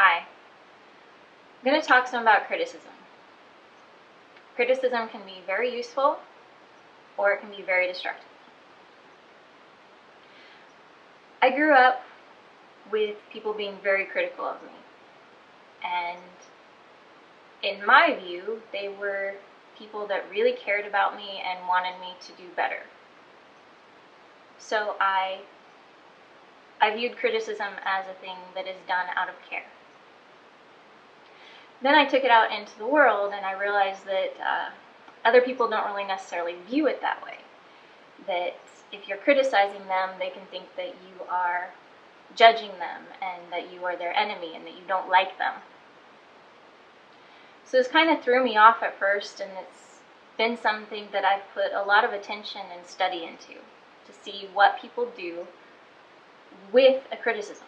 Hi. I'm going to talk some about criticism. Criticism can be very useful or it can be very destructive. I grew up with people being very critical of me, and in my view, they were people that really cared about me and wanted me to do better. So I viewed criticism as a thing that is done out of care. Then I took it out into the world and I realized that other people don't really necessarily view it that way. That if you're criticizing them, they can think that you are judging them and that you are their enemy and that you don't like them. So this kind of threw me off at first, and it's been something that I've put a lot of attention and study into to see what people do with a criticism.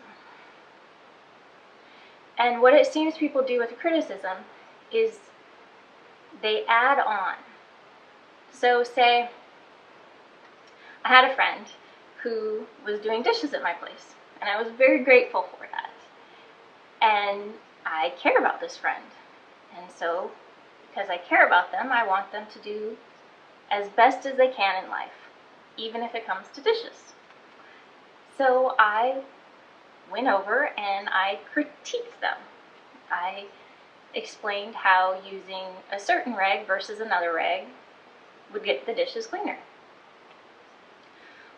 And what it seems people do with a criticism is they add on. So say I had a friend who was doing dishes at my place, and I was very grateful for that. And I care about this friend. And so, because I care about them, I want them to do as best as they can in life, even if it comes to dishes. So I went over and I critiqued them. I explained how using a certain rag versus another rag would get the dishes cleaner.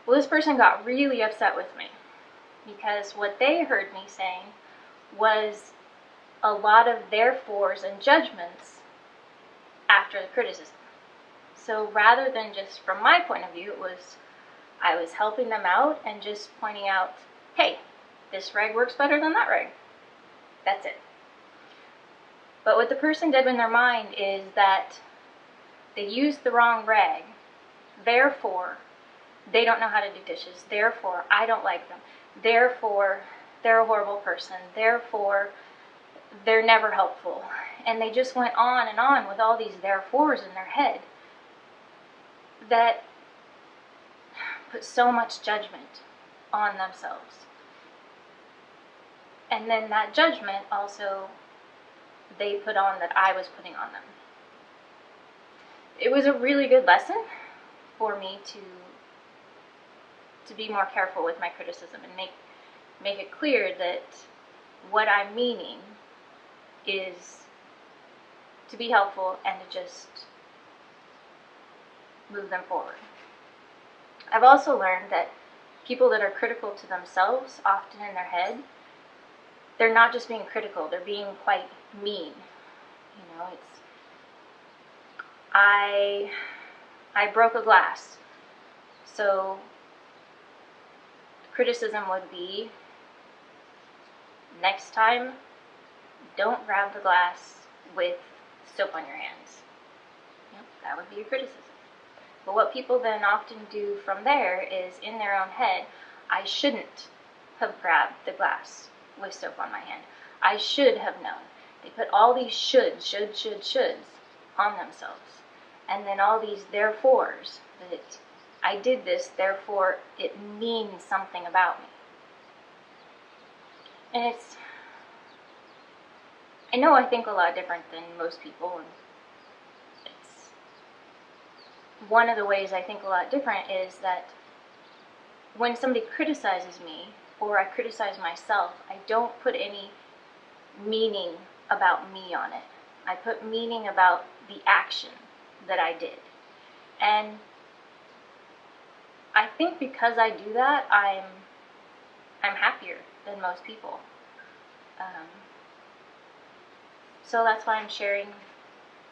Well, this person got really upset with me because what they heard me saying was a lot of therefores and judgments after the criticism. So rather than just from my point of view, I was helping them out and just pointing out, hey, this rag works better than that rag. That's it. But what the person did in their mind is that they used the wrong rag, therefore they don't know how to do dishes, therefore I don't like them, therefore they're a horrible person, therefore they're never helpful. And they just went on and on with all these therefores in their head that put so much judgment on themselves. And then that judgment also they put on that I was putting on them. It was a really good lesson for me to be more careful with my criticism and make it clear that what I'm meaning is to be helpful and to just move them forward. I've also learned that people that are critical to themselves, often in their head, they're not just being critical, they're being quite mean. You know, I broke a glass. So criticism would be, next time, don't grab the glass with soap on your hands. Yep, that would be a criticism. But what people then often do from there is, in their own head, I shouldn't have grabbed the glass with soap on my hand. I should have known. They put all these shoulds on themselves. And then all these therefores, that I did this, therefore it means something about me. And I know I think a lot different than most people, and it's one of the ways I think a lot different is that when somebody criticizes me or I criticize myself, I don't put any meaning about me on it. I put meaning about the action that I did. And I think because I do that, I'm happier than most people. So that's why I'm sharing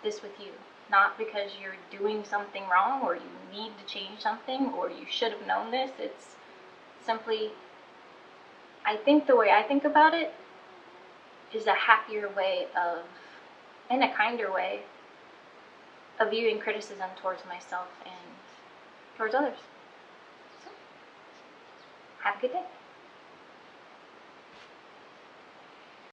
this with you. Not because you're doing something wrong or you need to change something or you should have known this. It's simply, I think the way I think about it is a happier way of, and a kinder way of viewing criticism towards myself and towards others. So, have a good day.